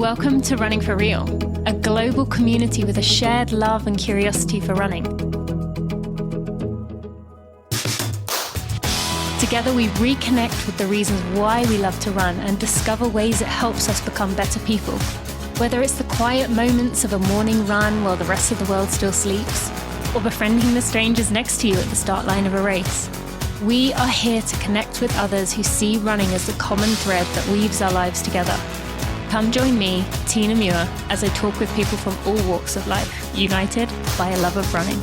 Welcome to Running for Real, a global community with a shared love and curiosity for running. Together we reconnect with the reasons why we love to run and discover ways it helps us become better people. Whether it's the quiet moments of a morning run while the rest of the world still sleeps, or befriending the strangers next to you at the start line of a race, we are here to connect with others who see running as the common thread that weaves our lives together. Come join me, Tina Muir, as I talk with people from all walks of life, united by a love of running.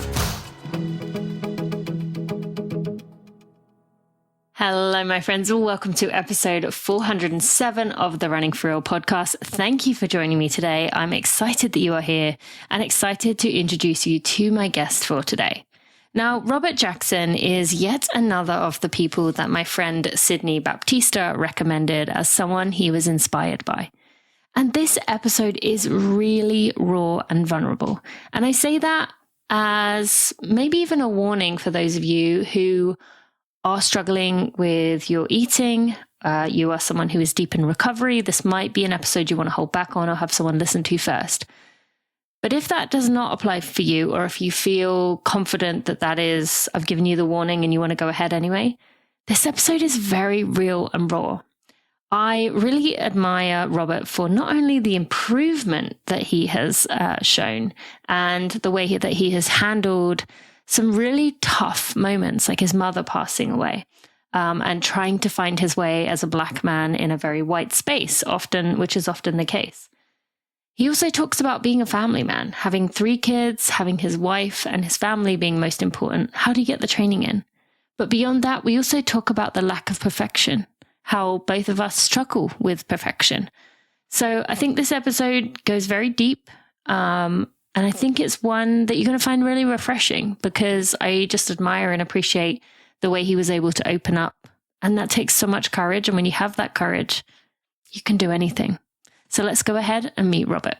Hello, my friends. Welcome to episode 407 of the Running for Real podcast. Thank you for joining me today. I'm excited that you are here and excited to introduce you to my guest for today. Now, Robert Jackson is yet another of the people that my friend Sydney Baptista recommended as someone he was inspired by. And this episode is really raw and vulnerable. And I say that as maybe even a warning for those of you who are struggling with your eating. You are someone who is deep in recovery. This might be an episode you want to hold back on or have someone listen to first. But if that does not apply for you, or if you feel confident that I've given you the warning and you want to go ahead anyway, this episode is very real and raw. I really admire Robert for not only the improvement that he has shown and the way that he has handled some really tough moments, like his mother passing away, and trying to find his way as a Black man in a very white space, which is often the case. He also talks about being a family man, having 3 kids, having his wife and his family being most important. How do you get the training in? But beyond that, we also talk about the lack of perfection, how both of us struggle with perfection. So I think this episode goes very deep. And I think it's one that you're going to find really refreshing because I just admire and appreciate the way he was able to open up. And that takes so much courage. And when you have that courage, you can do anything. So let's go ahead and meet Robert.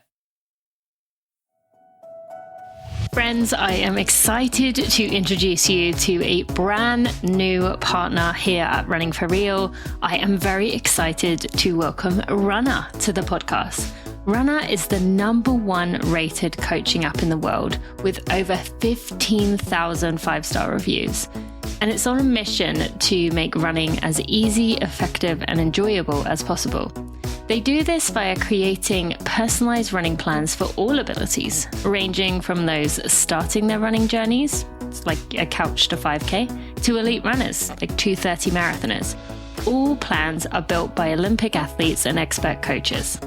Friends, I am excited to introduce you to a brand new partner here at Running for Real. I am very excited to welcome Runna to the podcast. Runna is the #1 rated coaching app in the world with over 15,000 5-star reviews. And it's on a mission to make running as easy, effective, and enjoyable as possible. They do this via creating personalized running plans for all abilities, ranging from those starting their running journeys, it's like a couch to 5K, to elite runners, like 2:30 marathoners. All plans are built by Olympic athletes and expert coaches.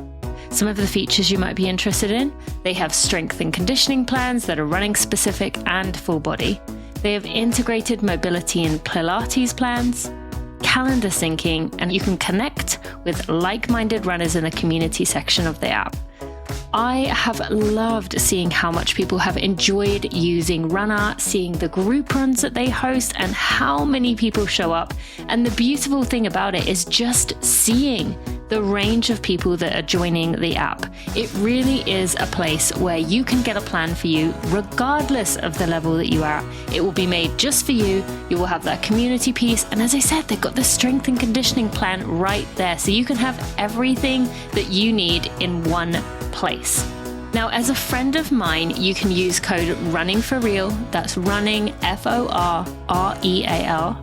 Some of the features you might be interested in: they have strength and conditioning plans that are running specific and full body. They have integrated mobility and Pilates plans, calendar syncing, and you can connect with like-minded runners in the community section of the app. I have loved seeing how much people have enjoyed using Runna, seeing the group runs that they host and how many people show up. And the beautiful thing about it is just seeing the range of people that are joining the app. It really is a place where you can get a plan for you regardless of the level that you are at. It will be made just for you. You will have that community piece. And as I said, they've got the strength and conditioning plan right there. So you can have everything that you need in one place. Now, as a friend of mine, you can use code Running for Real. That's running, FORREAL,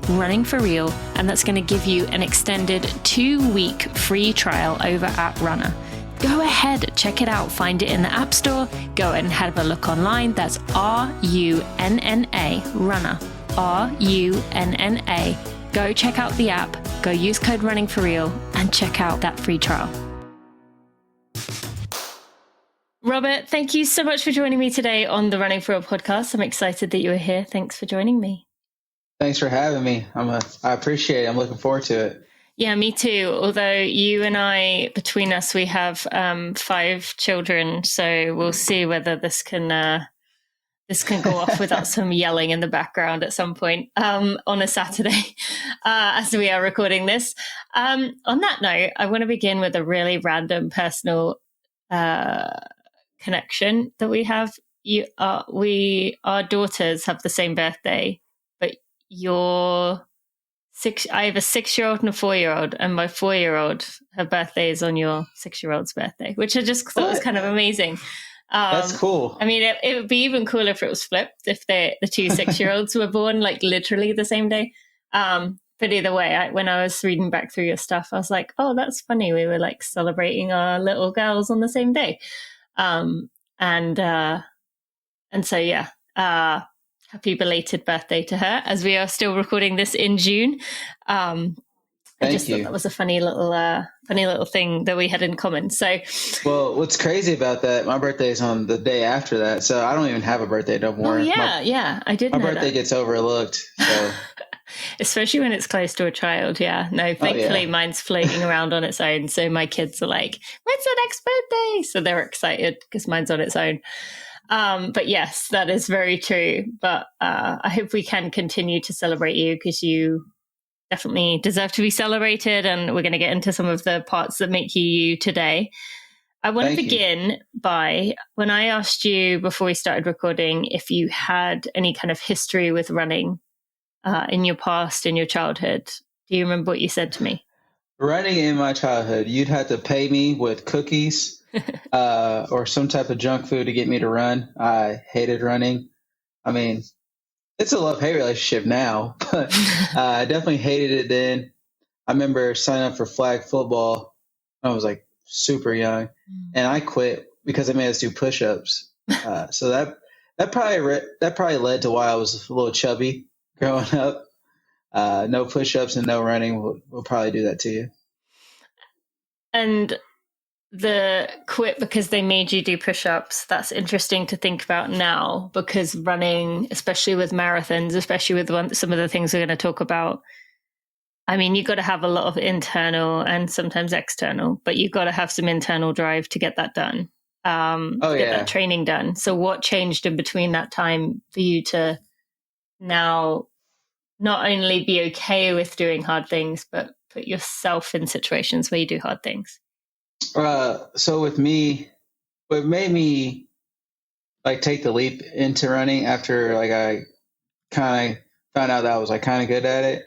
Running for Real. And that's going to give you an extended 2-week free trial over at Runna. Go ahead, check it out. Find it in the App Store. Go ahead and have a look online. That's RUNNA, Runna, RUNNA. Go check out the app. Go use code Running for Real and check out that free trial. Robert, thank you so much for joining me today on the Running for Real podcast. I'm excited that you are here. Thanks for joining me. Thanks for having me. I appreciate it. I'm looking forward to it. Yeah, me too. Although you and I, between us, we have 5 children, so we'll see whether this can go off without some yelling in the background at some point on a Saturday as we are recording this. On that note, I want to begin with a really random personal connection that we have. Our daughters have the same birthday, but your I have a 6-year-old and a 4-year-old, and my 4-year-old, her birthday is on your 6-year-old's birthday, which I just thought was kind of amazing. That's cool. I mean, it would be even cooler if it was flipped, if the two 6-year-olds were born like literally the same day. But either way, when I was reading back through your stuff, I was like, oh, that's funny. We were like celebrating our little girls on the same day. And so, yeah, happy belated birthday to her, as we are still recording this in June. I just thought that was a funny little thing that we had in common. So, well, what's crazy about that? My birthday is on the day after that, so I don't even have a birthday no more. Oh yeah, I did. My birthday gets overlooked, so. Especially when it's close to a child. Yeah, no. Thankfully, mine's floating around on its own. So my kids are like, "When's the next birthday?" So they're excited because mine's on its own. But yes, that is very true. But I hope we can continue to celebrate you, because you definitely deserve to be celebrated. And we're going to get into some of the parts that make you you today. I want to begin by, when I asked you before we started recording if you had any kind of history with running in your past, in your childhood. Do you remember what you said to me? Running in my childhood, you'd have to pay me with cookies or some type of junk food to get me to run. I hated running. I mean, it's a love-hate relationship now, but I definitely hated it then. I remember signing up for flag football when I was like super young, and I quit because they made us do push-ups. So that probably led to why I was a little chubby growing up. No push-ups and no running will probably do that to you. And the quit because they made you do push-ups, that's interesting to think about now, because running, especially with marathons, especially with some of the things we're going to talk about, I mean, you've got to have a lot of internal and sometimes external, but you've got to have some internal drive to get that done, get that training done. So what changed in between that time for you to now not only be okay with doing hard things, but put yourself in situations where you do hard things? So with me, what made me like take the leap into running after like I kind of found out that I was like kind of good at it,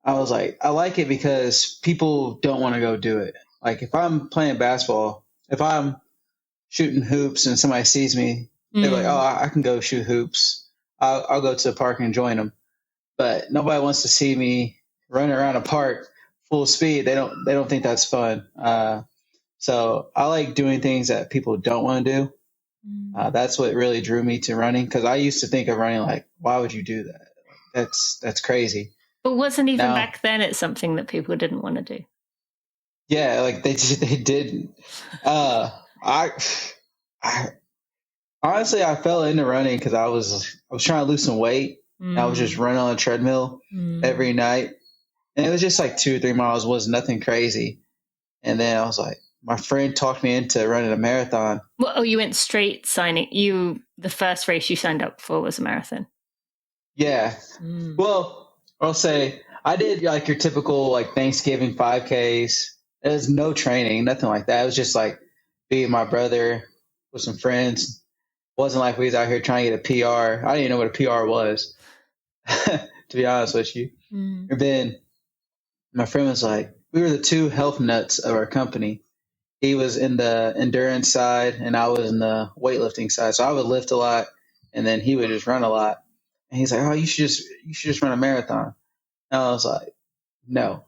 I was like, I like it because people don't want to go do it. Like if I'm playing basketball, if I'm shooting hoops and somebody sees me, they're like, oh, I can go shoot hoops. I'll go to the park and join them. But nobody wants to see me running around a park full speed. They don't think that's fun. So I like doing things that people don't want to do. That's what really drew me to running, because I used to think of running like, why would you do that? That's crazy. But wasn't even back then it's something that people didn't want to do? Yeah, like they didn't. I honestly, I fell into running because I was trying to lose some weight. I was just running on a treadmill every night, and it was just like 2 or 3 miles, was nothing crazy. And then I was like, my friend talked me into running a marathon. Well, you went straight signing. The first race you signed up for was a marathon. Yeah. Well, I'll say I did like your typical like Thanksgiving 5Ks. There was no training, nothing like that. It was just like being my brother with some friends. It wasn't like we was out here trying to get a PR. I didn't even know what a PR was, to be honest with you. And then my friend was like, we were the two health nuts of our company. He was in the endurance side and I was in the weightlifting side. So I would lift a lot and then he would just run a lot. And he's like, oh, you should just run a marathon. And I was like, no.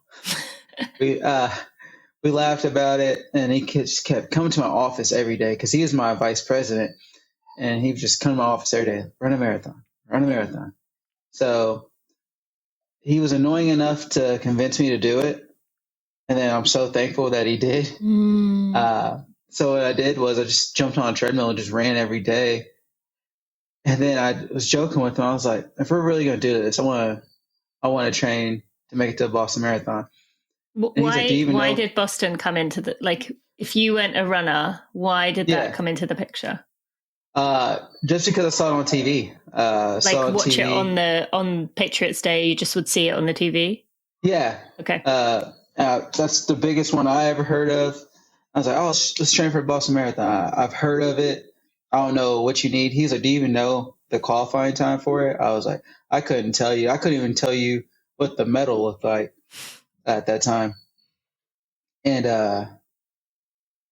We laughed about it, and he just kept coming to my office every day because he is my vice president. And he would just come to my office every day, run a marathon. So he was annoying enough to convince me to do it. And then I'm so thankful that he did. So what I did was I just jumped on a treadmill and just ran every day. And then I was joking with him. I was like, if we're really going to do this, I want to train to make it to the Boston Marathon. Why did Boston come into the, like, if you weren't a runner, why did that come into the picture? Just because I saw it on TV. Watch it on Patriots Day, you just would see it on the TV? Yeah. Okay. That's the biggest one I ever heard of. I was like, oh, let's train for Boston Marathon. I've heard of it. I don't know what you need. He's like, do you even know the qualifying time for it? I was like, I couldn't tell you. I couldn't even tell you what the medal looked like at that time. And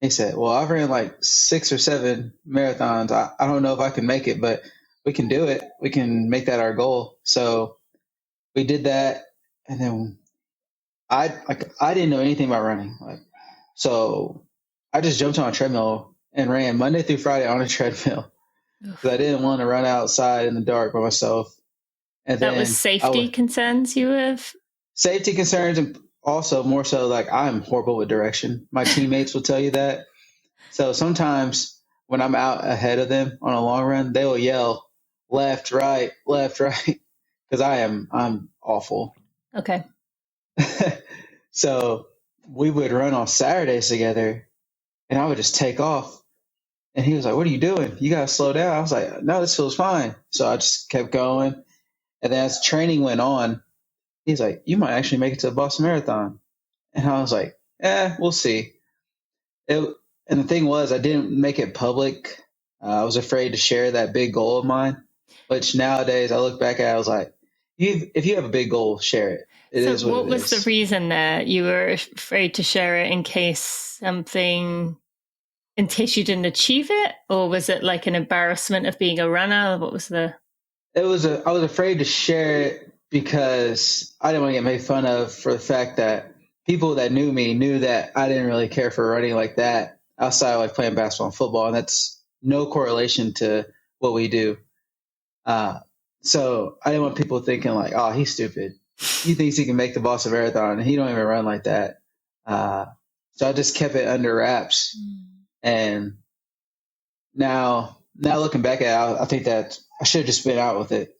he said, well, I've ran like 6 or 7 marathons. I don't know if I can make it, but we can do it. We can make that our goal. So we did that. And then I didn't know anything about running. So I just jumped on a treadmill and ran Monday through Friday on a treadmill because I didn't want to run outside in the dark by myself. And that was safety concerns you have? Safety concerns, and also more so like I'm horrible with direction. My teammates will tell you that. So sometimes when I'm out ahead of them on a long run, they will yell left, right, because I'm awful. Okay. So we would run on Saturdays together, and I would just take off. And he was like, "What are you doing? You gotta slow down." I was like, "No, this feels fine." So I just kept going. And then as training went on, he's like, "You might actually make it to the Boston Marathon." And I was like, we'll see. And the thing was, I didn't make it public. I was afraid to share that big goal of mine, which nowadays I look back at, I was like, if you have a big goal, share it. So what was the reason there? You were afraid to share it in case you didn't achieve it? Or was it like an embarrassment of being a runner? What was I was afraid to share it because I didn't want to get made fun of for the fact that people that knew me knew that I didn't really care for running like that outside of like playing basketball and football. And that's no correlation to what we do. So I didn't want people thinking like, oh, he's stupid. He thinks he can make the Boston Marathon and he don't even run like that. So I just kept it under wraps. And now looking back at it, I think that I should have just been out with it.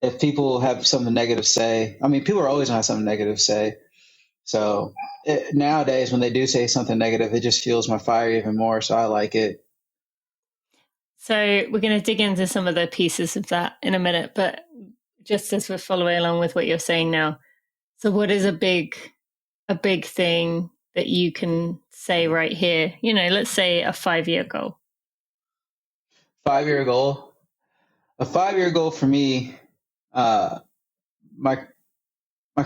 If people have something negative to say, I mean, people are always going to have something negative to say. So nowadays when they do say something negative, it just fuels my fire even more. So I like it. So we're going to dig into some of the pieces of that in a minute, but just as we're following along with what you're saying now. So what is a big thing that you can say right here? You know, let's say a 5-year goal. 5-year goal. A 5-year goal for me, my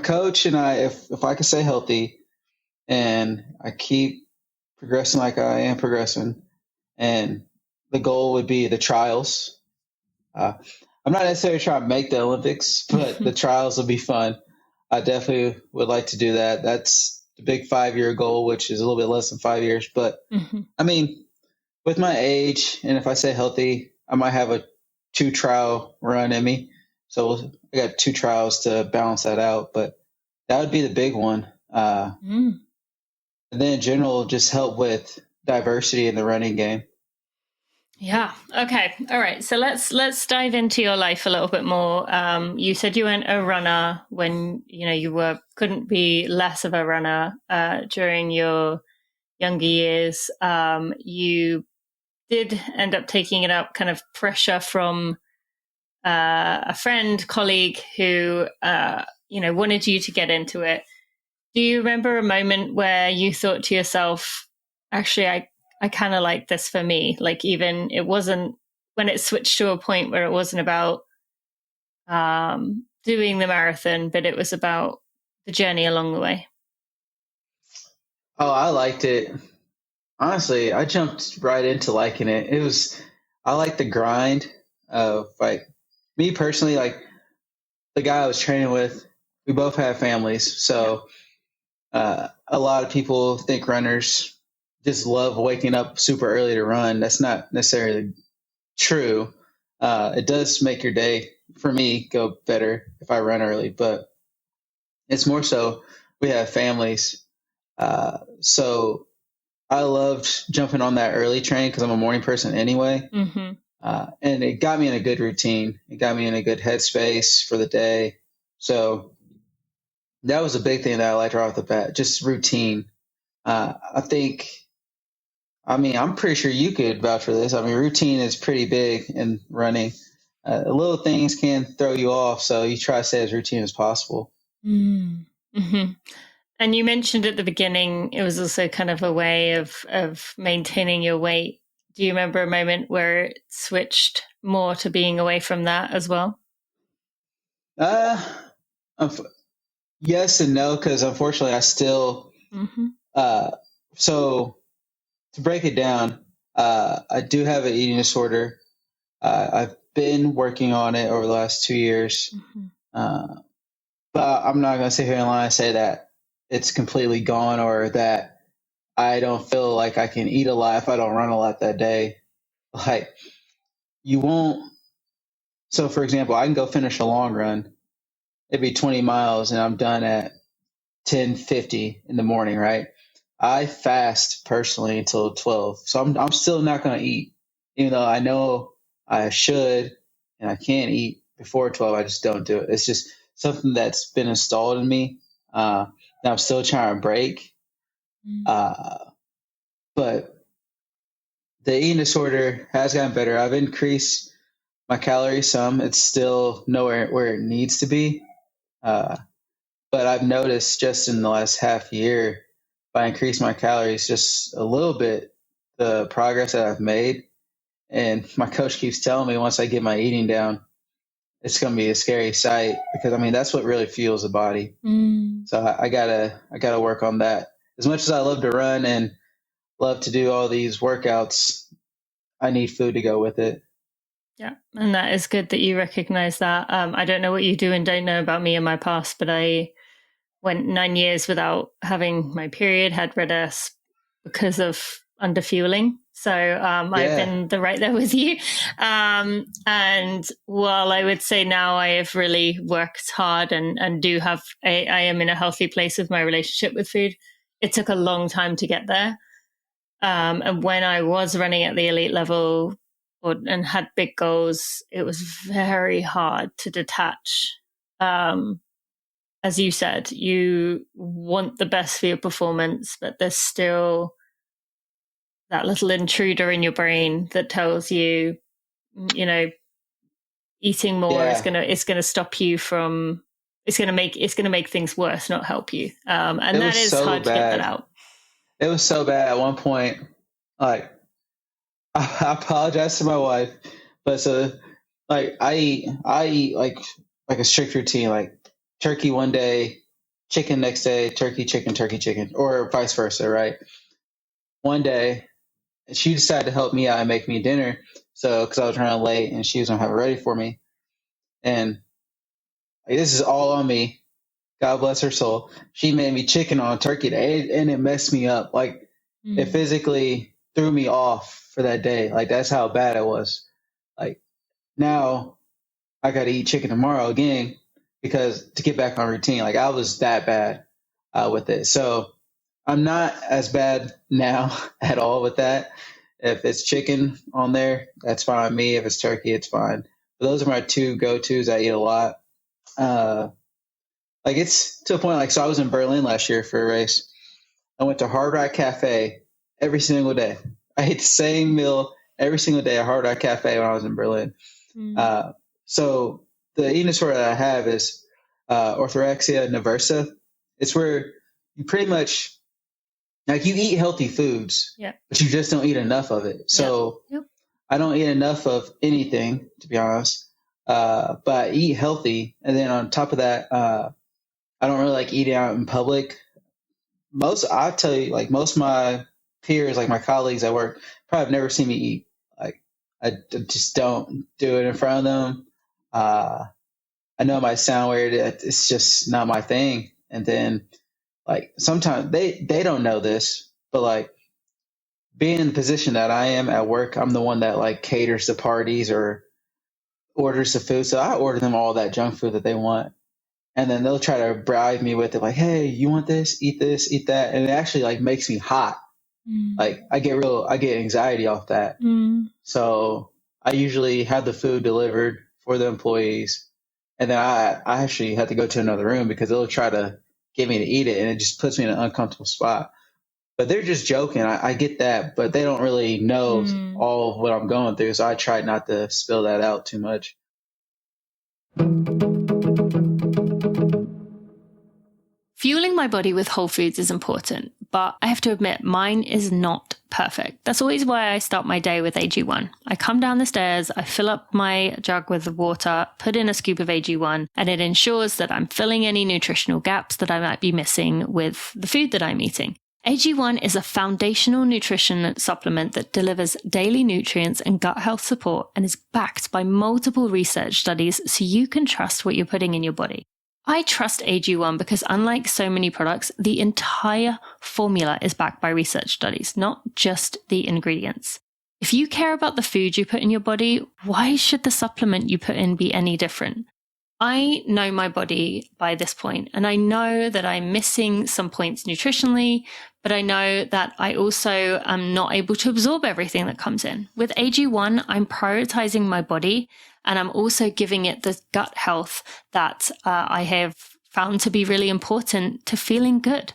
coach and I, if I can stay healthy and I keep progressing like I am progressing, and the goal would be the trials. I'm not necessarily trying to make the Olympics, but the trials will be fun. I definitely would like to do that. That's the big 5-year goal, which is a little bit less than 5 years. But I mean, with my age, and if I stay healthy, I might have a 2 trial run in me. So I got 2 trials to balance that out. But that would be the big one. And then in general, just help with diversity in the running game. Yeah. Okay. All right. So let's dive into your life a little bit more. You said you weren't a runner when you couldn't be less of a runner during your younger years. You did end up taking it up, kind of pressure from a friend, colleague who wanted you to get into it. Do you remember a moment where you thought to yourself, actually, I kind of like this for me? Like, even it wasn't when it switched to a point where it wasn't about doing the marathon, but it was about the journey along the way. Oh, I liked it. Honestly, I jumped right into liking it. I like the grind of like me personally, like the guy I was training with, we both have families. So a lot of people think runners just love waking up super early to run. That's not necessarily true. It does make your day, for me, go better if I run early, but it's more so we have families. So I loved jumping on that early train because I'm a morning person anyway. And it got me in a good routine. It got me in a good headspace for the day. So that was a big thing that I liked right off the bat, just routine. I'm pretty sure you could vouch for this. I mean, routine is pretty big in running. Little things can throw you off, so you try to stay as routine as possible. Mm-hmm. And you mentioned at the beginning, it was also kind of a way of maintaining your weight. Do you remember a moment where it switched more to being away from that as well? Yes and no, because unfortunately I still, so to break it down, I do have an eating disorder. I've been working on it over the last 2 years. But I'm not going to sit here and lie and say that it's completely gone or that I don't feel like I can eat a lot if I don't run a lot that day. Like, you won't. So, for example, I can go finish a long run. It'd be 20 miles and I'm done at 10:50 in the morning, right? I fast personally until 12. So I'm still not going to eat, even though I know I should and I can eat before 12. I just don't do it. It's just something that's been installed in me. That I'm still trying to break. But the eating disorder has gotten better. I've increased my calories some. It's still nowhere where it needs to be. But I've noticed just in the last half year, if I increase my calories just a little bit, the progress that I've made. And my coach keeps telling me once I get my eating down, it's going to be a scary sight because I mean, that's what really fuels the body. So I gotta work on that. As much as I love to run and love to do all these workouts, I need food to go with it. Yeah, and that is good that you recognize that. I don't know what you do and don't know about me in my past, but I went 9 years without having my period, had red S because of underfueling. So I've been right there with you. And while I would say now I have really worked hard and do have, I am in a healthy place with my relationship with food, it took a long time to get there. And when I was running at the elite level and had big goals, it was very hard to detach. As you said, you want the best for your performance, but there's still that little intruder in your brain that tells you, you know, eating more is gonna stop you from. It's gonna make things worse, not help you. And that is so hard to get that out. It was so bad at one point. Like, I apologize to my wife, but so like I eat like a strict routine, like turkey one day, chicken next day, turkey, chicken, or vice versa, right? One day, she decided to help me out and make me dinner. So, because I was running late and she was going to have it ready for me. And like, this is all on me. God bless her soul. She made me chicken on turkey day and it messed me up. Like, it physically threw me off for that day. Like, that's how bad it was. Like, now I got to eat chicken tomorrow again because to get back on routine. Like, I was that bad with it. So, I'm not as bad now at all with that. If it's chicken on there, that's fine with me. If it's turkey, it's fine. But those are my two go-tos. I eat a lot. Like, it's to a point, like, so I was in Berlin last year for a race. I went to Hard Rock Cafe every single day. I ate the same meal every single day at Hard Rock Cafe when I was in Berlin. So the eating disorder that I have is orthorexia nervosa. It's where you pretty much, like, you eat healthy foods, but you just don't eat enough of it. So I don't eat enough of anything, to be honest. But I eat healthy. And then on top of that, I don't really like eating out in public. I tell you, like, most of my peers, like my colleagues at work, probably have never seen me eat. Like, I just don't do it in front of them. I know it might sound weird. It's just not my thing. And then, like, sometimes they don't know this, but like, being in the position that I am at work, I'm the one that like caters the parties or orders the food. So I order them all that junk food that they want. And then they'll try to bribe me with it, like, hey, you want this, eat that. And it actually like makes me hot. Like, I get anxiety off that. So I usually have the food delivered for the employees. And then I actually have to go to another room because they'll try to get me to eat it. And it just puts me in an uncomfortable spot. But they're just joking. I get that, but they don't really know all what I'm going through. So I try not to spill that out too much. Fueling my body with whole foods is important, but I have to admit mine is not perfect. That's always why I start my day with AG1. I come down the stairs, I fill up my jug with water, put in a scoop of AG1, and it ensures that I'm filling any nutritional gaps that I might be missing with the food that I'm eating. AG1 is a foundational nutrition supplement that delivers daily nutrients and gut health support and is backed by multiple research studies so you can trust what you're putting in your body. I trust AG1 because unlike so many products, the entire formula is backed by research studies, not just the ingredients. If you care about the food you put in your body, why should the supplement you put in be any different? I know my body by this point, and I know that I'm missing some points nutritionally, but I know that I also am not able to absorb everything that comes in. With AG1, I'm prioritizing my body, and I'm also giving it the gut health that I have found to be really important to feeling good.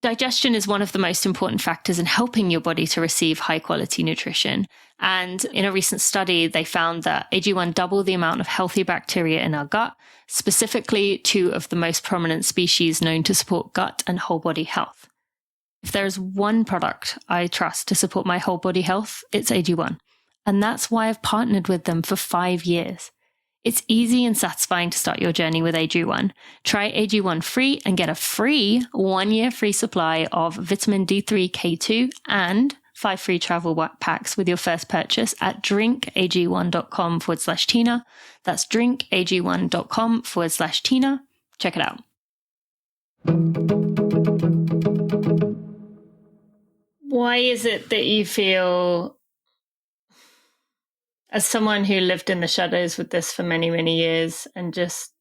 Digestion is one of the most important factors in helping your body to receive high quality nutrition. And in a recent study, they found that AG1 doubled the amount of healthy bacteria in our gut, specifically 2 of the most prominent species known to support gut and whole body health. If there is one product I trust to support my whole body health, it's AG1. And that's why I've partnered with them for 5 years. It's easy and satisfying to start your journey with AG1. Try AG1 free and get a free 1-year free supply of vitamin D3, K2, and 5 free travel packs with your first purchase at drinkag1.com/Tina. That's drinkag1.com/Tina. Check it out. Why is it that you feel, as someone who lived in the shadows with this for many, many years and just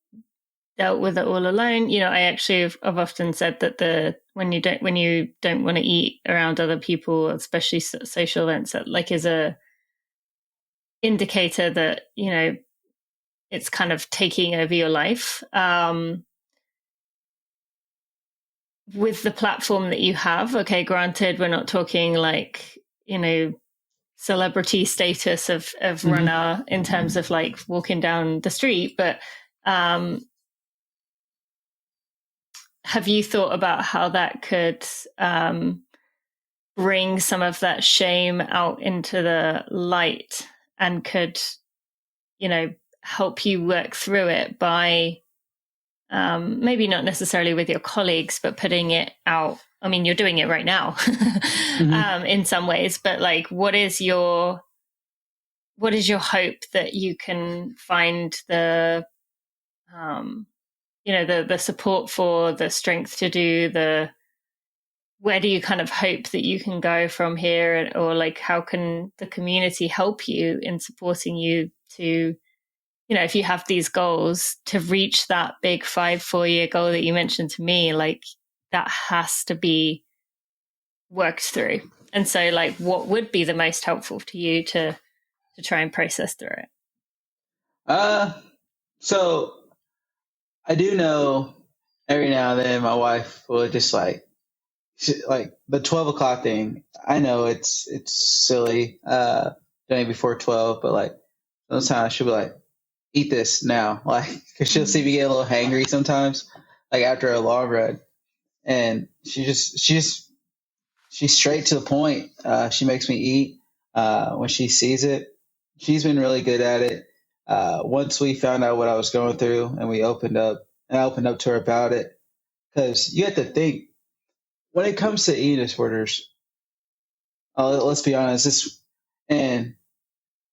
dealt with it all alone, I actually have often said that when you don't want to eat around other people, especially social events, that is a indicator that it's kind of taking over your life. With the platform that you have, okay, granted, we're not talking celebrity status of Runna in terms of walking down the street, but have you thought about how that could bring some of that shame out into the light and could help you work through it by maybe not necessarily with your colleagues, but putting it out? I mean, you're doing it right now in some ways, but what is your hope that you can find the support for, the strength to do, where do you kind of hope that you can go from here, or how can the community help you in supporting you to, if you have these goals, to reach that big 4-year goal that you mentioned to me, that has to be worked through. And so what would be the most helpful to you to try and process through it? So I do know every now and then my wife will just the 12 o'clock thing. I know it's silly, doing before 12, but sometimes she'll be eat this now, cause she'll see me get a little hangry sometimes, after a long run. And she's straight to the point. She makes me eat when she sees it. She's been really good at it. Once we found out what I was going through, and I opened up to her about it, because you have to think, when it comes to eating disorders, let's be honest, and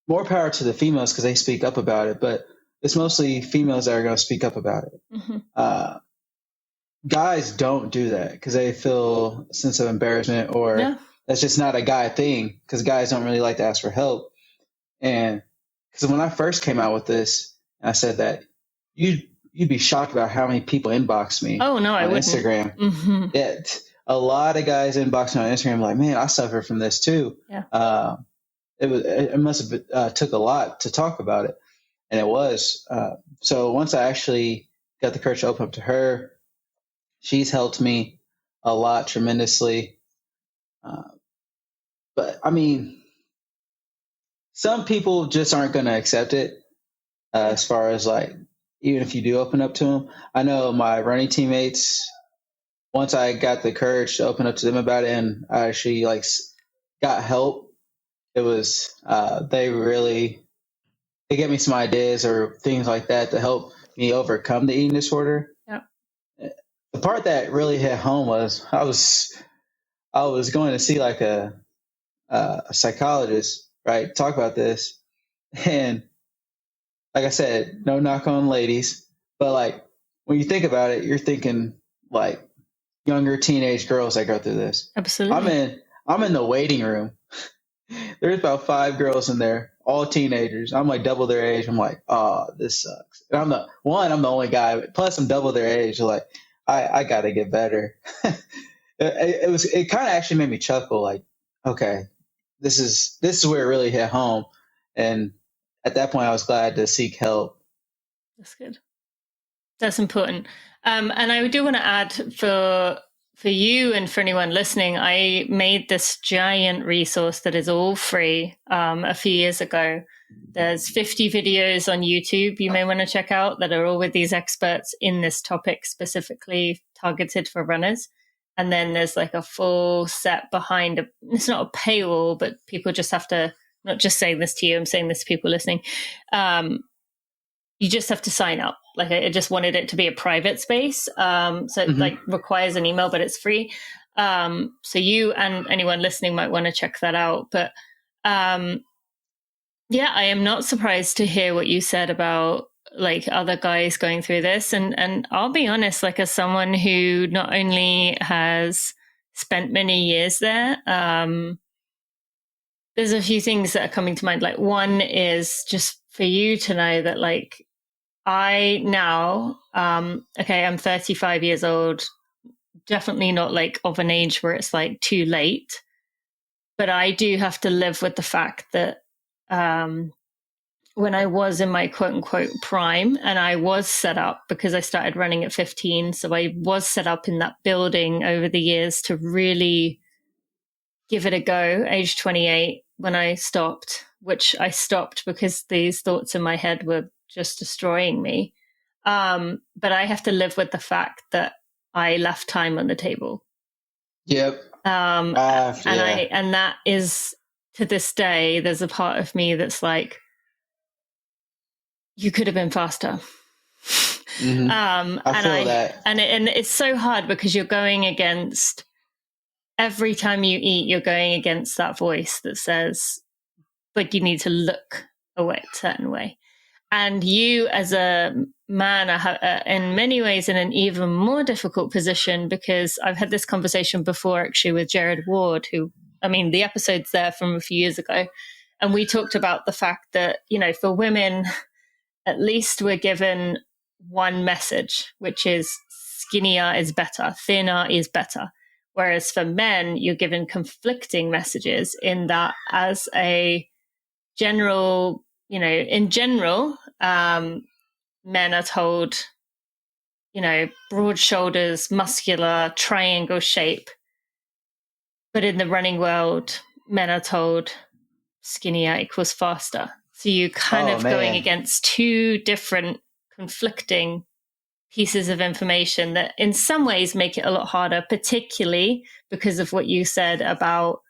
more power to the females because they speak up about it, but it's mostly females that are going to speak up about it. Mm-hmm. Guys don't do that because they feel a sense of embarrassment, or that's just not a guy thing, because guys don't really like to ask for help. And because when I first came out with this, I said that you'd be shocked about how many people inbox me. Oh no, I wouldn't. Instagram. Mm-hmm. Yeah, a lot of guys inbox me on Instagram man, I suffer from this too. Yeah. It must have took a lot to talk about it, and it was. So once I actually got the courage to open up to her, she's helped me a lot tremendously. But I mean, some people just aren't going to accept it. As far as even if you do open up to them, I know my running teammates, once I got the courage to open up to them about it, and I actually like got help, it was they gave me some ideas or things like that to help me overcome the eating disorder. Yeah. The part that really hit home was I was going to see like a psychologist, right? Talk about this, and like I said, no knock on ladies, but like when you think about it, you're thinking like younger teenage girls that go through this. Absolutely. I'm in the waiting room. There's about 5 girls in there, all teenagers. I'm like double their age. I'm like, oh, this sucks. And I'm the only guy. Plus, I'm double their age. Like, I got to get better. It kind of actually made me chuckle. Like, okay, this is where it really hit home. And at that point, I was glad to seek help. That's good. That's important. And I do want to add for you and for anyone listening, I made this giant resource that is all free a few years ago. There's 50 videos on YouTube you may want to check out that are all with these experts in this topic specifically targeted for runners. And then there's like a full set behind it's not a paywall, but people just have to, not just saying this to you, I'm saying this to people listening. You just have to sign up. Like I just wanted it to be a private space. So it like requires an email, but it's free. So you and anyone listening might want to check that out. But yeah, I am not surprised to hear what you said about like other guys going through this. And I'll be honest, like as someone who not only has spent many years there, there's a few things that are coming to mind. Like one is just for you to know that like I now, okay, I'm 35 years old, definitely not like of an age where it's like too late, but I do have to live with the fact that when I was in my quote unquote prime and I was set up because I started running at 15. So I was set up in that building over the years to really give it a go, age 28, when I stopped, which I stopped because these thoughts in my head were just destroying me. But I have to live with the fact that I left time on the table. Yep. And that is to this day, there's a part of me that's like, you could have been faster. I feel that. And it's so hard because you're going against, every time you eat, you're going against that voice that says, but you need to look a certain way. And you as a man are in many ways in an even more difficult position because I've had this conversation before actually with Jared Ward, who, I mean, the episode's there from a few years ago. And we talked about the fact that, you know, for women, at least we're given one message, which is skinnier is better, thinner is better. Whereas for men, you're given conflicting messages in that as a general, you know, in general, men are told, you know, broad shoulders, muscular, triangle shape. But in the running world, men are told skinnier equals faster. So you kind of going against two different conflicting pieces of information that in some ways make it a lot harder, particularly because of what you said about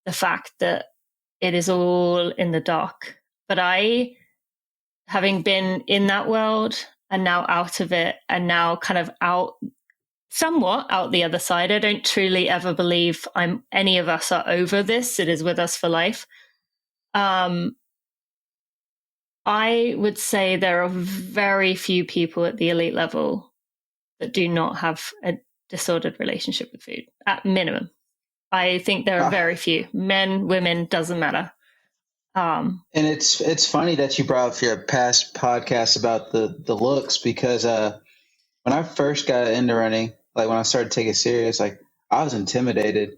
the fact that it is all in the dark. But I, having been in that world and now out of it and now kind of somewhat out the other side, I don't truly ever believe any of us are over this. It is with us for life. I would say there are very few people at the elite level that do not have a disordered relationship with food, at minimum. I think there are very few. Men, women, doesn't matter. And it's funny that you brought up your past podcast about the looks because when I first got into running, like when I started taking it serious, like I was intimidated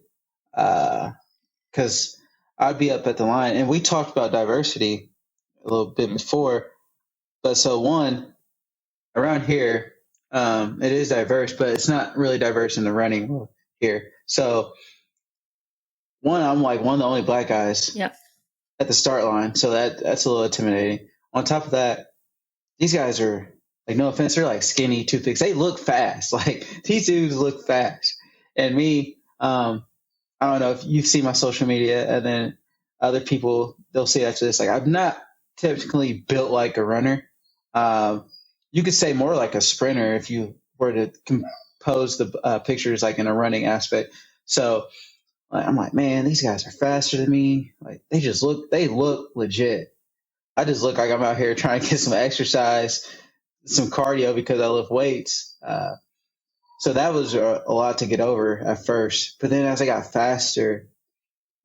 because I'd be up at the line, and we talked about diversity a little bit before. But so one, around here, it is diverse, but it's not really diverse in the running world here. So one, I'm like one of the only black guys at the start line. So that's a little intimidating. On top of that, these guys are like, no offense, they're like skinny toothpicks. They look fast. Like these dudes look fast. And me, I don't know if you've seen my social media, and then other people, they'll say after this, like, I'm not typically built like a runner. You could say more like a sprinter if you were to compose the pictures like in a running aspect. So like, I'm like, man, these guys are faster than me. Like they look legit. I just look like I'm out here trying to get some exercise, some cardio because I lift weights. So that was a lot to get over at first. But then as I got faster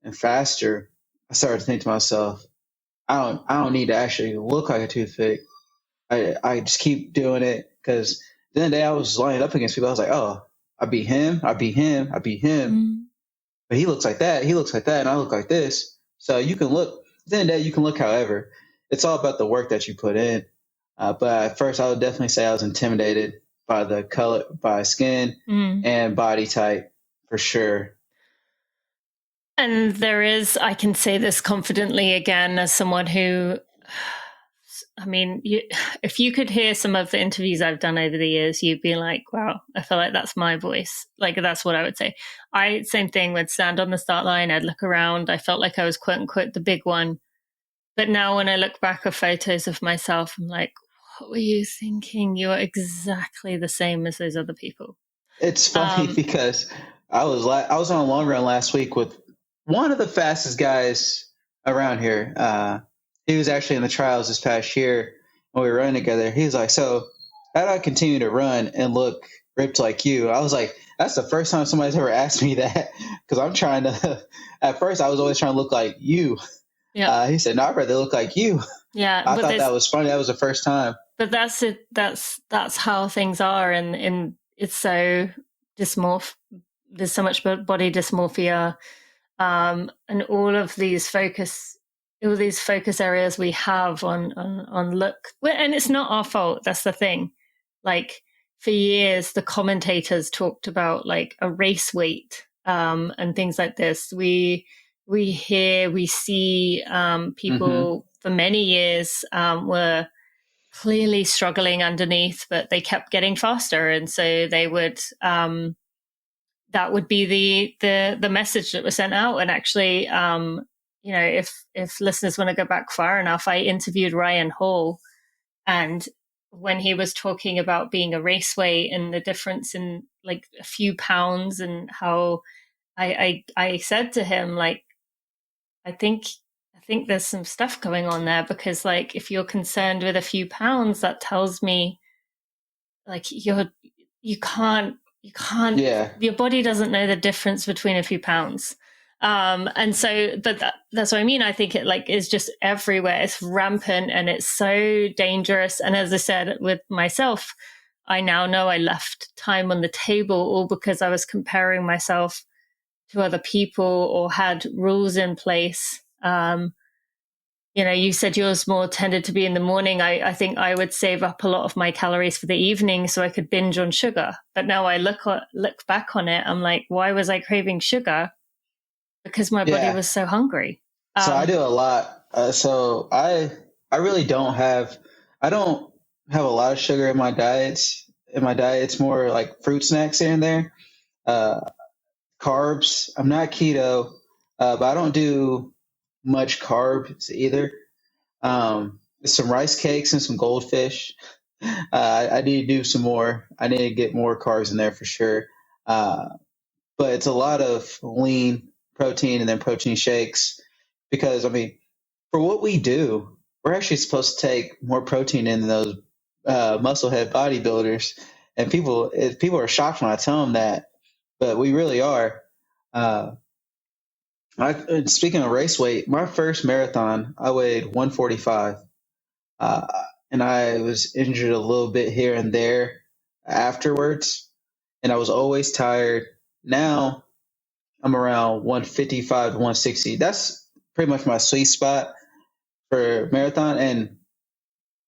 and faster, I started to think to myself, I don't need to actually look like a toothpick. I just keep doing it because the other day I was lining up against people. I was like, oh, I beat him, I beat him, I beat him. Mm-hmm. But he looks like that, and I look like this. So you can look, at the end of the day, you can look however. It's all about the work that you put in. But at first, I would definitely say I was intimidated by the color, by skin and body type for sure. And there is, I can say this confidently again, as someone who, I mean, if you could hear some of the interviews I've done over the years, you'd be like, wow, I feel like that's my voice. Like, that's what I would say. Same thing, would stand on the start line, I'd look around. I felt like I was quote unquote the big one. But now when I look back at photos of myself, I'm like, what were you thinking? You are exactly the same as those other people. It's funny because I was on a long run last week with one of the fastest guys around here. He was actually in the trials this past year when we were running together. He was like, so how do I continue to run and look ripped like you? I was like, that's the first time somebody's ever asked me that, because I'm trying to, at first I was always trying to look like you. Yeah. He said, no, I'd rather look like you. Yeah. I thought that was funny. That was the first time. But that's it. That's how things are. And it's so dysmorph. There's so much body dysmorphia. And all these focus areas we have on look. And it's not our fault. That's the thing. Like, for years, the commentators talked about like a race weight, and things like this. We see people for many years were clearly struggling underneath, but they kept getting faster, and so they would that would be the message that was sent out. And actually, if listeners want to go back far enough, I interviewed Ryan Hall, and when he was talking about being a race weight and the difference in like a few pounds, and how I said to him, like, I think there's some stuff going on there, because like, if you're concerned with a few pounds, that tells me like you can't, yeah, your body doesn't know the difference between a few pounds. And so, but that's what I mean. I think it like is just everywhere. It's rampant and it's so dangerous. And as I said, with myself, I now know I left time on the table all because I was comparing myself to other people or had rules in place. You said yours more tended to be in the morning. I think I would save up a lot of my calories for the evening so I could binge on sugar. But now I look back on it, I'm like, why was I craving sugar? Because my body was so hungry. So I do a lot. So I really don't have a lot of sugar in my diets. In my diet, it's more like fruit snacks here and there. Carbs. I'm not keto, but I don't do much carbs either. Some rice cakes and some goldfish. I need to do some more. I need to get more carbs in there for sure. But it's a lot of lean protein and then protein shakes, because I mean, for what we do, we're actually supposed to take more protein in than those musclehead bodybuilders. And people are shocked when I tell them that, but we really are. Speaking of race weight, my first marathon, I weighed 145, and I was injured a little bit here and there afterwards, and I was always tired. Now I'm around 155 to 160. That's pretty much my sweet spot for marathon. And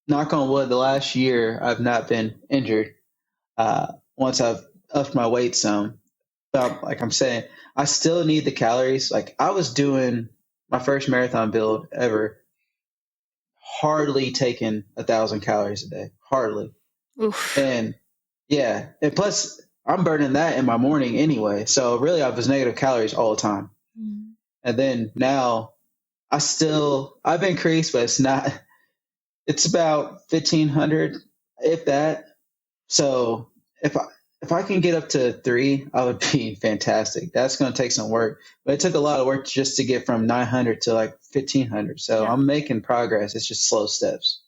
knock on wood, the last year I've not been injured. Once I've upped my weight some, but like I'm saying, I still need the calories. Like, I was doing my first marathon build ever, hardly taking 1,000 calories a day, hardly. Oof. And yeah, and plus I'm burning that in my morning anyway. So really I was negative calories all the time. Mm. And then now I've increased, but it's about 1,500, if that. So if I can get up to 3, I would be fantastic. That's going to take some work, but it took a lot of work just to get from 900 to like 1,500. So Yeah. I'm making progress. It's just slow steps.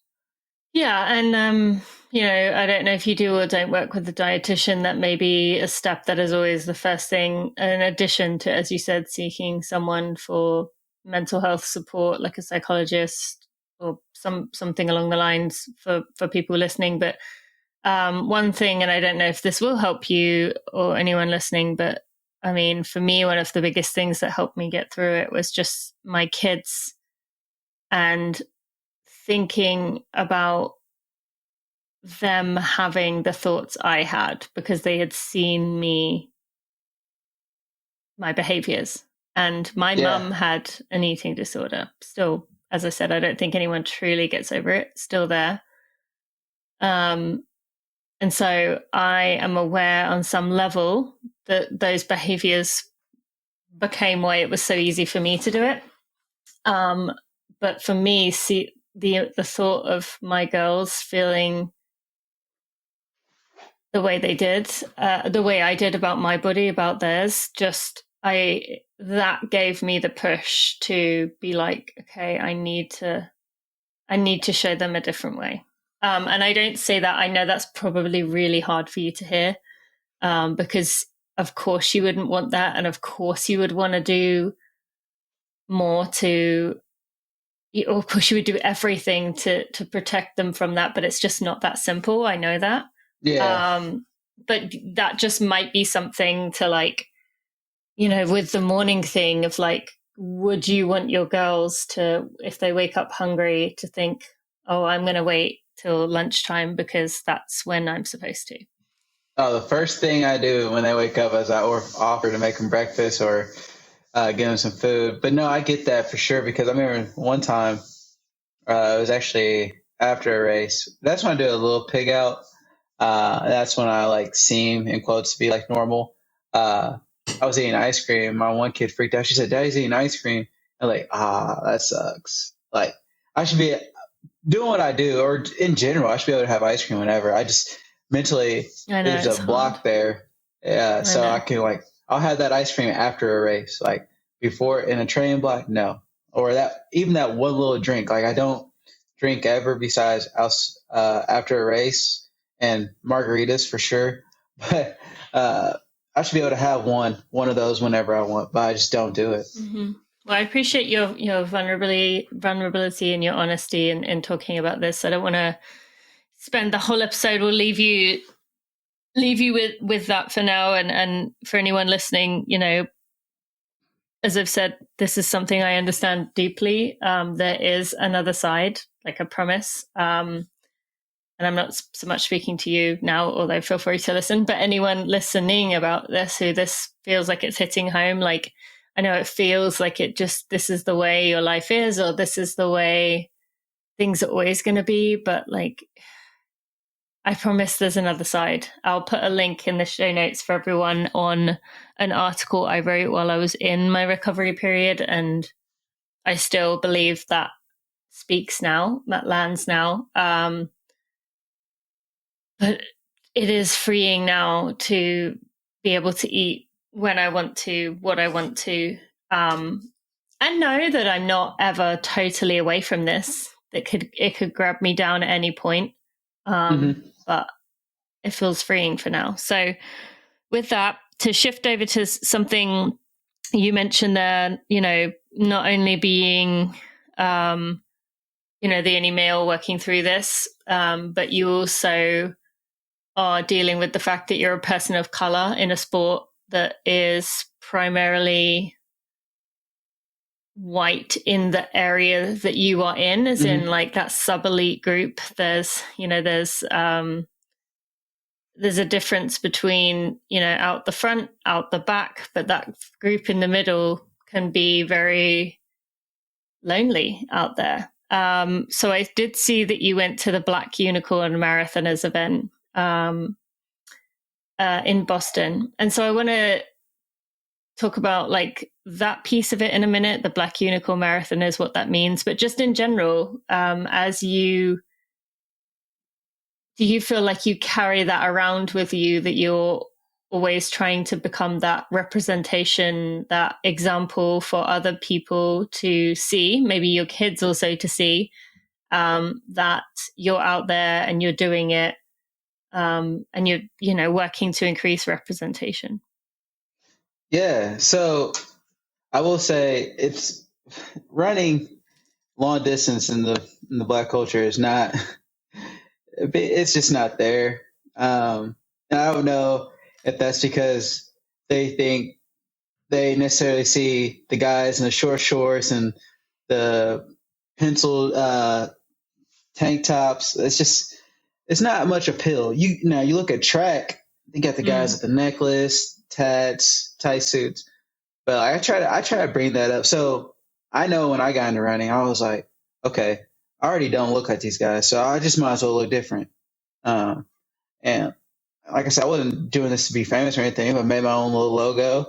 Yeah, and I don't know if you do or don't work with a dietitian. That may be a step that is always the first thing, in addition to, as you said, seeking someone for mental health support, like a psychologist or something along the lines for people listening. But one thing, and I don't know if this will help you or anyone listening, but I mean, for me, one of the biggest things that helped me get through it was just my kids and thinking about them having the thoughts I had because they had seen my behaviors. And my Yeah. mum had an eating disorder. Still, as I said, I don't think anyone truly gets over it. Still there. And so I am aware on some level that those behaviors became why it was so easy for me to do it. But for me, see the thought of my girls feeling the way they did, the way I did about my body, about theirs, that gave me the push to be like, okay, I need to show them a different way. And I don't say that. I know that's probably really hard for you to hear, because of course you wouldn't want that. And of course you would want to do more of course you would do everything to protect them from that, but it's just not that simple. I know that. Yeah. But that just might be something to like, with the morning thing of like, would you want your girls to, if they wake up hungry, to think, oh, I'm going to wait till lunchtime because that's when I'm supposed to? Oh, the first thing I do when they wake up is I offer to make them breakfast or give them some food. But no, I get that for sure because I remember one time it was actually after a race. That's when I do a little pig out. That's when I like seem in quotes to be like normal. Uh, I was eating ice cream. My one kid freaked out. She said, "Daddy's eating ice cream." I'm like, that sucks. Like I should be doing what I do, or in general, I should be able to have ice cream whenever. I just mentally I know there's it's a hard. block there. Yeah, I so I know. can like I'll have that ice cream after a race, like before in a training block, no, or that one little drink. Like I don't drink ever besides else after a race and margaritas for sure, but I should be able to have one of those whenever I want, but I just don't do it. Mm-hmm. Well, I appreciate your vulnerability and your honesty in talking about this. I don't want to spend the whole episode. We'll leave you with that for now. And for anyone listening, as I've said, this is something I understand deeply. There is another side, like I promise. And I'm not so much speaking to you now, although feel free to listen. But anyone listening about this, who this feels like it's hitting home, like I know it feels like this is the way your life is, or this is the way things are always going to be. But like, I promise there's another side. I'll put a link in the show notes for everyone on an article I wrote while I was in my recovery period. And I still believe that speaks now, that lands now. But it is freeing now to be able to eat when I want to, what I want to, and know that I'm not ever totally away from this. It could grab me down at any point, Mm-hmm. but it feels freeing for now. So, with that, to shift over to something you mentioned there, not only being, the only male working through this, but you also are dealing with the fact that you're a person of color in a sport that is primarily white in the area that you are in, as in Mm-hmm. like that sub elite group. There's a difference between, out the front, out the back, but that group in the middle can be very lonely out there. So I did see that you went to the Black Unicorn Marathoners event. in Boston. And so I want to talk about like that piece of it in a minute. The Black Unicorn Marathon is what that means. But just in general, do you feel like you carry that around with you, that you're always trying to become that representation, that example for other people to see, maybe your kids also to see, that you're out there and you're doing it, and you're working to increase representation? Yeah. So I will say it's running long distance in the Black culture is not, it's just not there. And I don't know if that's because they think they necessarily see the guys in the short shorts and the pencil tank tops. It's not much appeal. You look at track, you got the guys with the necklace, tats, tight suits. But I try to bring that up. So I know when I got into running, I was like, okay, I already don't look like these guys, so I just might as well look different. And like I said, I wasn't doing this to be famous or anything. I made my own little logo,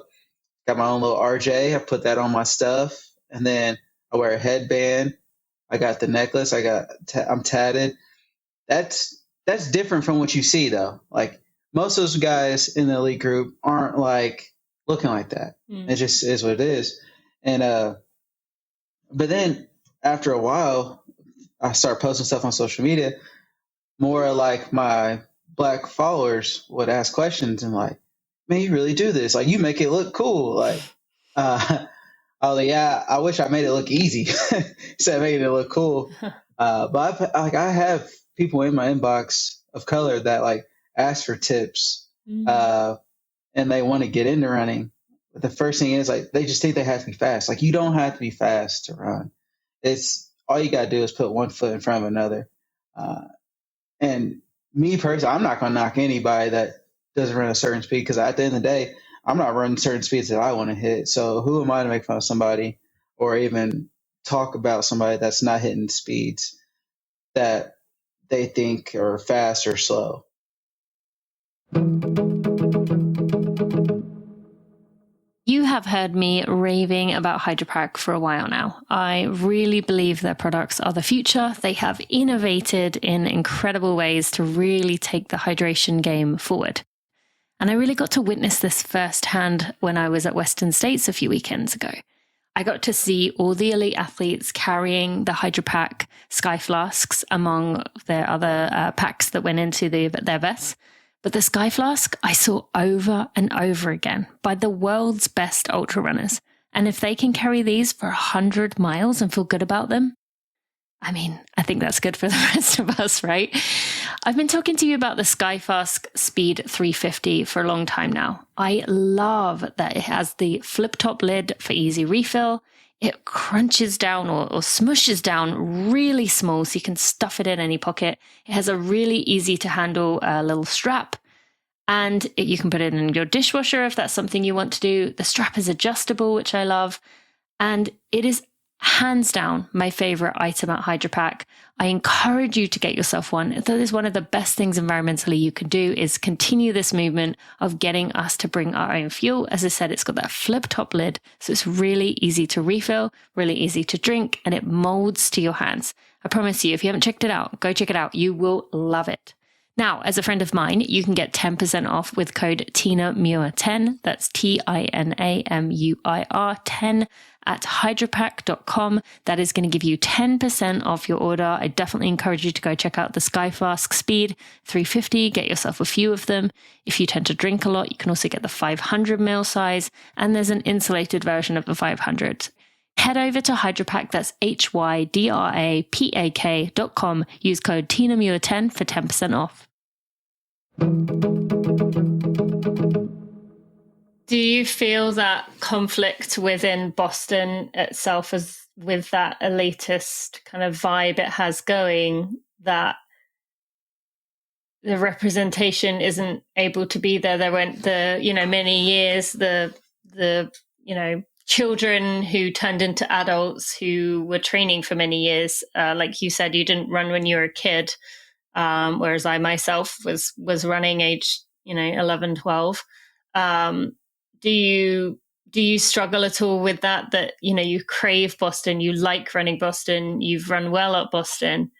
got my own little RJ. I put that on my stuff, and then I wear a headband. I got the necklace. I'm tatted. That's different from what you see though. Like most of those guys in the elite group aren't like looking like that. It just is what it is. And but then after a while, I started posting stuff on social media. More like my Black followers would ask questions and like, man, you really do this? Like you make it look cool. Like I was like, yeah, I wish I made it look easy instead of making it look cool. But I have people in my inbox of color that like ask for tips, and they want to get into running. But the first thing is like they just think they have to be fast. Like you don't have to be fast to run. It's all you got to do is put one foot in front of another. And me personally, I'm not going to knock anybody that doesn't run a certain speed, because at the end of the day, I'm not running certain speeds that I want to hit. So who am I to make fun of somebody or even talk about somebody that's not hitting speeds that they think are fast or slow? You have heard me raving about HydroPack for a while now. I really believe their products are the future. They have innovated in incredible ways to really take the hydration game forward. And I really got to witness this firsthand when I was at Western States a few weekends ago. I got to see all the elite athletes carrying the HydroPack Sky Flasks among their other packs that went into their vests. But the Sky Flask I saw over and over again by the world's best ultra runners. And if they can carry these for 100 miles and feel good about them, I mean, I think that's good for the rest of us, right? I've been talking to you about the Sky Flask Speed 350 for a long time now. I love that it has the flip top lid for easy refill. It crunches down or smushes down really small so you can stuff it in any pocket. It has a really easy to handle little strap, and you can put it in your dishwasher if that's something you want to do. The strap is adjustable, which I love, and it is hands down my favorite item at HydroPack. I encourage you to get yourself one. That is one of the best things environmentally you can do, is continue this movement of getting us to bring our own fuel. As I said, it's got that flip top lid, so it's really easy to refill, really easy to drink, and it molds to your hands. I promise you, if you haven't checked it out, go check it out. You will love it. Now, as a friend of mine, you can get 10% off with code TinaMuir10. That's TINAMUIR 10 at hydropack.com. That is going to give you 10% off your order. I definitely encourage you to go check out the Sky Flask Speed 350. Get yourself a few of them. If you tend to drink a lot, you can also get the 500ml size, and there's an insulated version of the 500. Head over to HydroPack, that's HYDRAPAK.com. Use code TinaMuir10 for 10% off. Do you feel that conflict within Boston itself, as with that elitist kind of vibe it has going, that the representation isn't able to be there? There went many years, the children who turned into adults who were training for many years. Like you said, you didn't run when you were a kid. Whereas I myself was running age, 11, 12. Do you struggle at all with that, you crave Boston, you like running Boston, you've run well at Boston,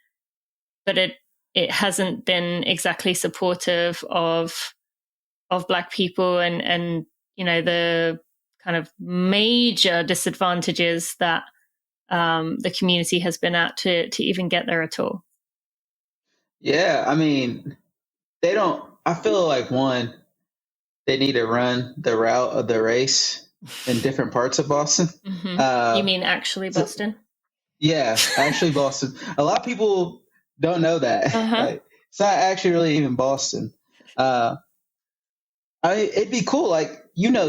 but it hasn't been exactly supportive of Black people and the kind of major disadvantages that the community has been at to even get there at all? Yeah, I mean, I feel like one, they need to run the route of the race in different parts of Boston. Mm-hmm. You mean actually Boston? Yeah, actually Boston. A lot of people don't know that. Like, it's not actually really even Boston. It'd be cool, like,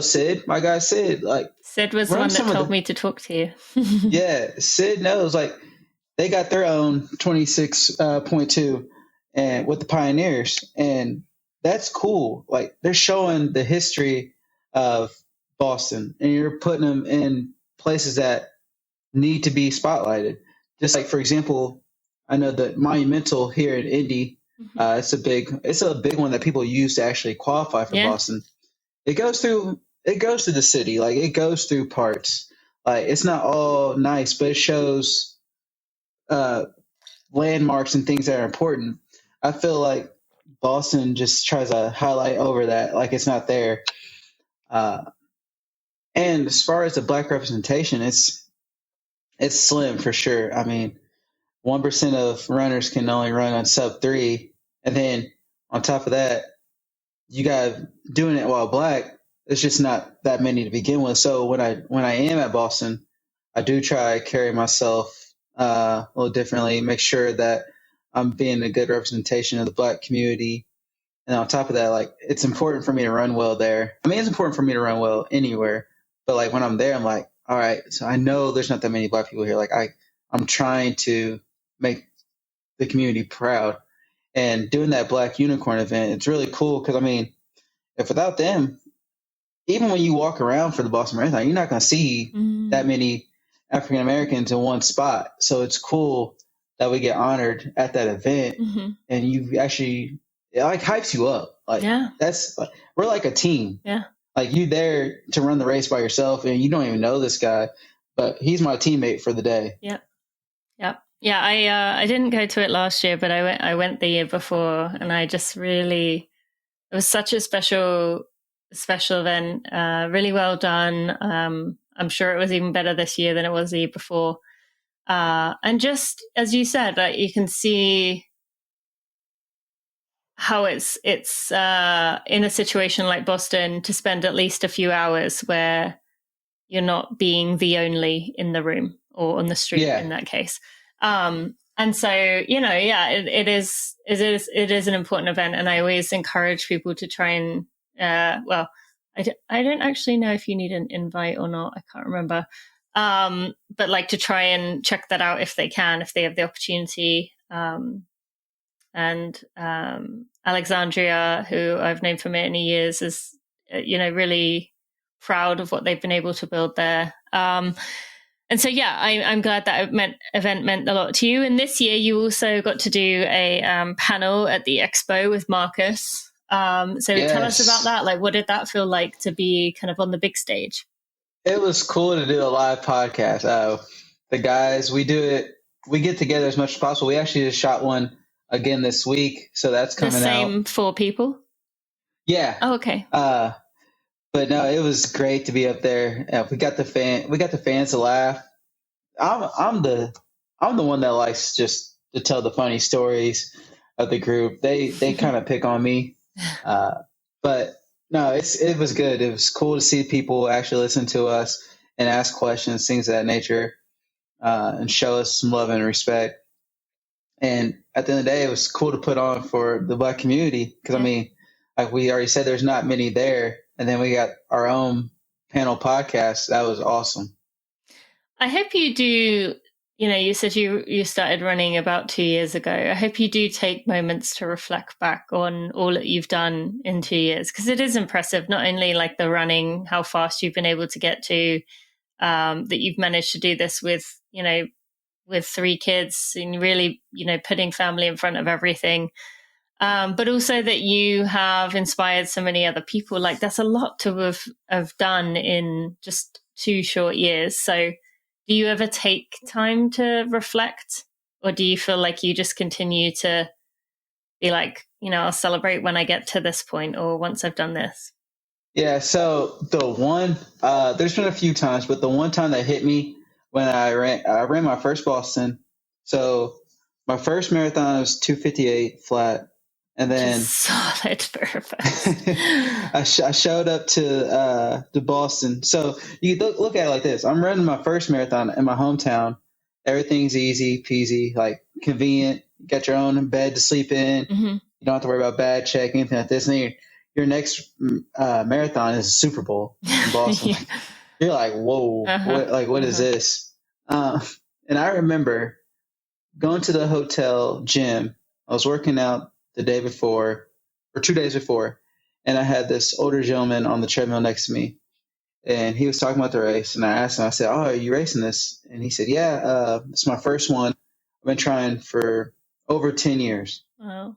Sid, my guy Sid. Like, Sid was the one that told me to talk to you. Yeah, Sid knows. Like, they got their own 26.2 and with the Pioneers, and that's cool. Like, they're showing the history of Boston, and you're putting them in places that need to be spotlighted. Just like, for example, I know that Monumental here in Indy, it's a big one that people use to actually qualify for Boston. It goes through the city, like, it goes through parts. Like, it's not all nice, but it shows landmarks and things that are important. I feel like Boston just tries to highlight over that, like it's not there. And as far as the Black representation, it's slim for sure. I mean, 1% of runners can only run on sub-3, and then on top of that, you got doing it while Black. It's just not that many to begin with. So when I am at Boston, I do try to carry myself a little differently, make sure that I'm being a good representation of the Black community. And on top of that, like, it's important for me to run well there. I mean, it's important for me to run well anywhere, but like when I'm there, I'm like, all right, so I know there's not that many Black people here. Like, I'm trying to make the community proud, and doing that Black Unicorn event, it's really cool because, I mean, if without them, even when you walk around for the Boston Marathon, you're not going to see that many African Americans in one spot. So it's cool that we get honored at that event, and you actually, it like hypes you up. Like, that's like, we're like a team. Yeah. Like, you there to run the race by yourself, and you don't even know this guy, but he's my teammate for the day. Yeah. Yep. Yeah. I didn't go to it last year, but I went the year before, and I just really, it was such a special event, really well done. I'm sure it was even better this year than it was the year before. And just as you said, like, you can see how it's in a situation like Boston to spend at least a few hours where you're not being the only in the room or on the street in that case. And so, it is an important event, and I always encourage people to try and, I don't actually know if you need an invite or not. I can't remember. But like, to try and check that out if they have the opportunity. And Alexandria, who I've known for many years, is, really proud of what they've been able to build there. And so, I'm glad that event meant a lot to you. And this year, you also got to do a panel at the Expo with Marcus. So tell us about that. Like, what did that feel like to be kind of on the big stage? It was cool to do a live podcast. The guys, we get together as much as possible. We actually just shot one again this week, so that's coming out. The same 4 people? Yeah. Oh, okay. But no, it was great to be up there. We got the fans to laugh. I'm the one that likes just to tell the funny stories of the group. They kind of pick on me, but no, it was good. It was cool to see people actually listen to us and ask questions, things of that nature, and show us some love and respect. And at the end of the day, it was cool to put on for the Black community because, I mean, like we already said, there's not many there. And then we got our own panel podcast. That was awesome. I hope you do, you said you started running about 2 years ago. I hope you do take moments to reflect back on all that you've done in 2 years, because it is impressive, not only like the running, how fast you've been able to get to, that you've managed to do this with, with 3 kids and really, putting family in front of everything. But also that you have inspired so many other people. Like that's a lot to have done in just 2 short years. So do you ever take time to reflect, or do you feel like you just continue to be like, I'll celebrate when I get to this point or once I've done this? Yeah. So there's been a few times, but the one time that hit me when I ran my first Boston. So my first marathon was 2:58 flat. And then just solid purpose. I showed up to Boston. So you look at it like this. I'm running my first marathon in my hometown. Everything's easy peasy, like convenient. You got your own bed to sleep in. Mm-hmm. You don't have to worry about bad check, anything like this. And then your next marathon is Super Bowl in Boston. Yeah. You're like, whoa, what is this? And I remember going to the hotel gym. I was working out the day before or 2 days before, and I had this older gentleman on the treadmill next to me, and he was talking about the race, and I asked him, I said, "Oh, are you racing this?" And he said, "Yeah, it's my first one. I've been trying for over 10 years." Wow.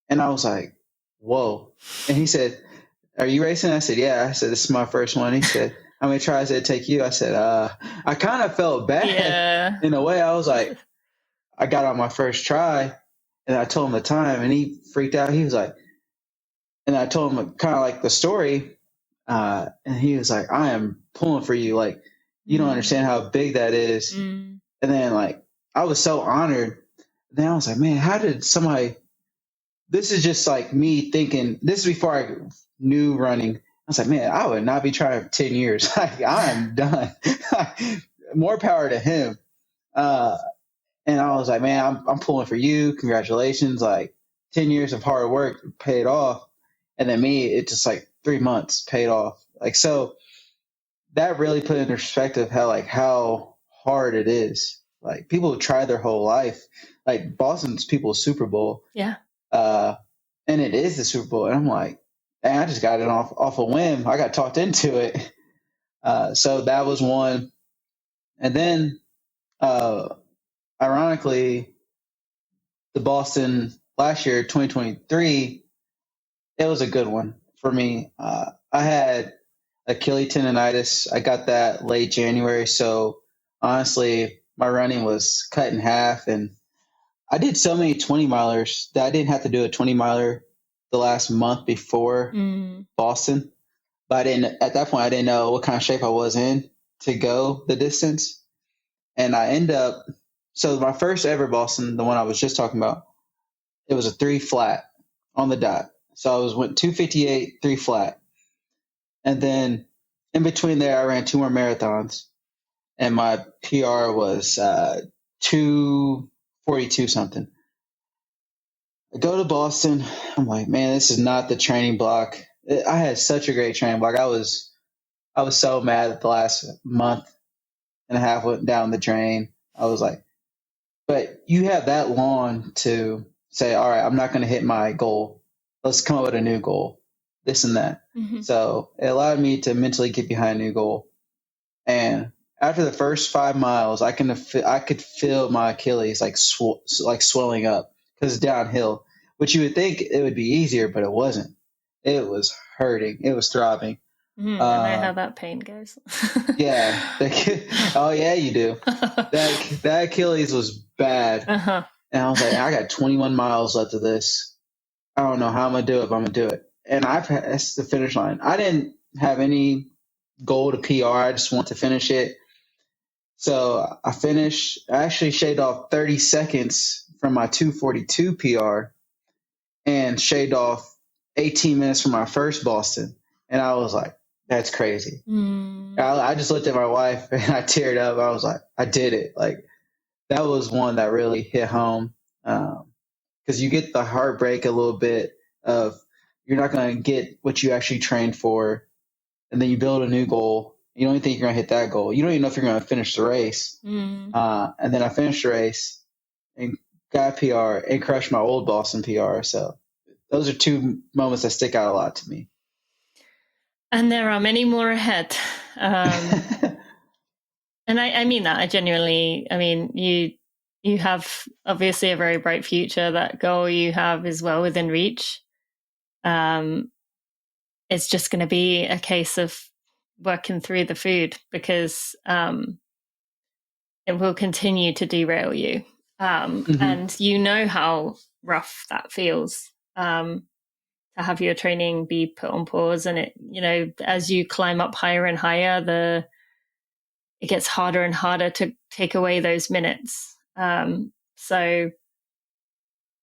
And I was like, whoa. And he said, "Are you racing?" I said, "Yeah." I said, "This is my first one." He said, "How many tries did it take you?" I said, I kind of felt bad in a way. I was like, I got on my first try. And I told him the time, and he freaked out. He was like, and I told him kind of like the story, and he was like, "I am pulling for you. Like, you don't understand how big that is." And then like, I was so honored. Then I was like, man, how did somebody, this is just like me thinking, this is before I knew running. I was like, man, I would not be trying for 10 years. Like, I'm done. More power to him. And I was like, man, I'm pulling for you. Congratulations. Like 10 years of hard work paid off. And then me, it just like 3 months paid off. Like, so that really put into perspective how hard it is. Like people try their whole life. Like Boston's people's Super Bowl. Yeah. And it is the Super Bowl. And I'm like, dang, I just got it off a whim. I got talked into it. So that was one. And then, ironically, the Boston last year, 2023, it was a good one for me. I had Achilles tendonitis. I got that late January. So honestly, my running was cut in half. And I did so many 20 milers that I didn't have to do a 20 miler the last month before Boston. But at that point, I didn't know what kind of shape I was in to go the distance. And I end up, so my first ever Boston, the one I was just talking about, it was a 3 flat on the dot. So I went 2:58, 3 flat. And then in between there, I ran 2 more marathons. And my PR was 2:42 something. I go to Boston. I'm like, man, this is not the training block. I had such a great training block. I was so mad that the last month and a half went down the drain. I was like, but you have that long to say, all right, I'm not going to hit my goal. Let's come up with a new goal, this and that. Mm-hmm. So it allowed me to mentally get behind a new goal. And after the first 5 miles, I could feel my Achilles like swelling up because it's downhill, which you would think it would be easier, but it wasn't. It was hurting. It was throbbing. I know how that pain goes. Yeah. Oh, yeah, you do. That Achilles was bad. Uh-huh. And I was like, I got 21 miles left of this. I don't know how I'm going to do it, but I'm going to do it. And I passed the finish line. I didn't have any goal to PR. I just want to finish it. So I finished. I actually shaved off 30 seconds from my 2:42 PR and shaved off 18 minutes from my first Boston. And I was like, that's crazy. I just looked at my wife and I teared up. I was like, I did it. Like, that was one that really hit home. Because you get the heartbreak a little bit of you're not going to get what you actually trained for. And then you build a new goal. You don't even think you're going to hit that goal. You don't even know if you're going to finish the race. And then I finished the race and got a PR and crushed my old Boston PR. So those are 2 moments that stick out a lot to me. And there are many more ahead. And I mean that. I mean, you have obviously a very bright future. That goal you have is well within reach. It's just going to be a case of working through the food, because it will continue to derail you. And you know how rough that feels, to have your training be put on pause. And it, as you climb up higher and higher, it gets harder and harder to take away those minutes. So,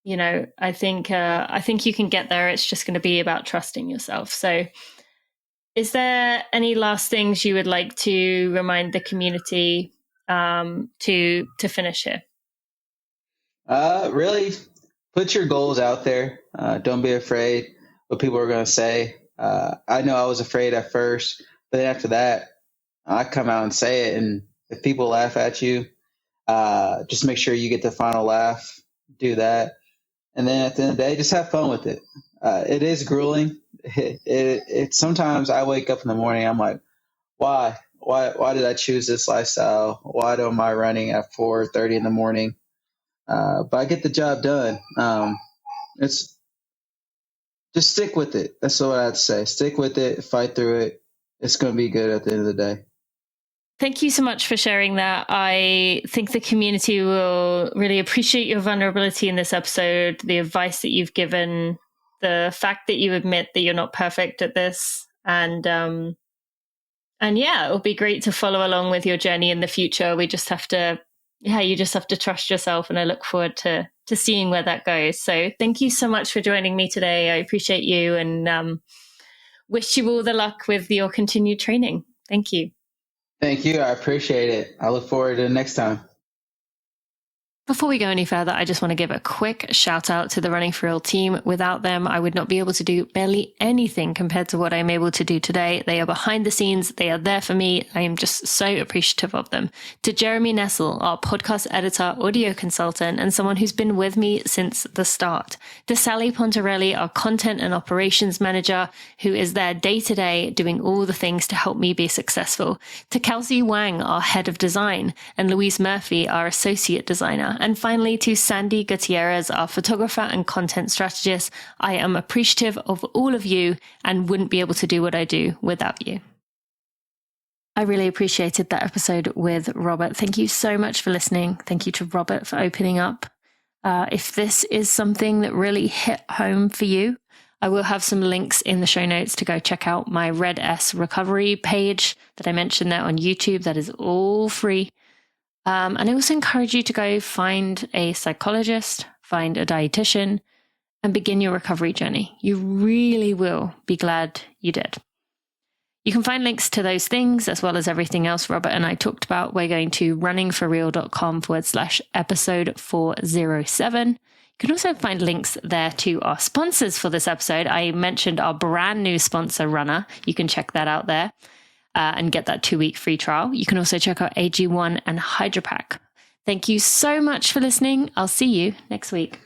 I think you can get there. It's just going to be about trusting yourself. So, is there any last things you would like to remind the community to finish here? Really, put your goals out there. Don't be afraid what people are going to say. I know I was afraid at first, but then after that, I come out and say it. And if people laugh at you, just make sure you get the final laugh. Do that. And then at the end of the day, just have fun with it. It is grueling. It sometimes I wake up in the morning, I'm like, why did I choose this lifestyle? Why am I running at 4:30 in the morning? But I get the job done. It's just stick with it. That's what I have to say. Stick with it, fight through it. It's going to be good at the end of the day. Thank you so much for sharing that. I think the community will really appreciate your vulnerability in this episode, the advice that you've given, the fact that you admit that you're not perfect at this. And yeah, it'll be great to follow along with your journey in the future. We just have to, you just have to trust yourself. And I look forward to seeing where that goes. So thank you so much for joining me today. I appreciate you, and wish you all the luck with your continued training. Thank you. Thank you. I appreciate it. I look forward to the next time. Before we go any further, I just want to give a quick shout out to the Running for Real team. Without them, I would not be able to do barely anything compared to what I'm able to do today. They are behind the scenes. They are there for me. I am just so appreciative of them. To Jeremy Nessel, our podcast editor, audio consultant, and someone who's been with me since the start. To Sally Pontarelli, our content and operations manager, who is there day to day doing all the things to help me be successful. To Kelsey Wang, our head of design, and Louise Murphy, our associate designer. And finally, to Sandy Gutierrez, our photographer and content strategist. I am appreciative of all of you and wouldn't be able to do what I do without you. I really appreciated that episode with Robert. Thank you so much for listening. Thank you to Robert for opening up. If this is something that really hit home for you, I will have some links in the show notes to go check out my Red S recovery page that I mentioned there on YouTube. That is all free. And I also encourage you to go find a psychologist, find a dietitian, and begin your recovery journey. You really will be glad you did. You can find links to those things as well as everything else Robert and I talked about. We're going to runningforreal.com/episode 407. You can also find links there to our sponsors for this episode. I mentioned our brand new sponsor, Runna. You can check that out there. And get that 2-week free trial. You can also check out AG1 and HydroPack. Thank you so much for listening. I'll see you next week.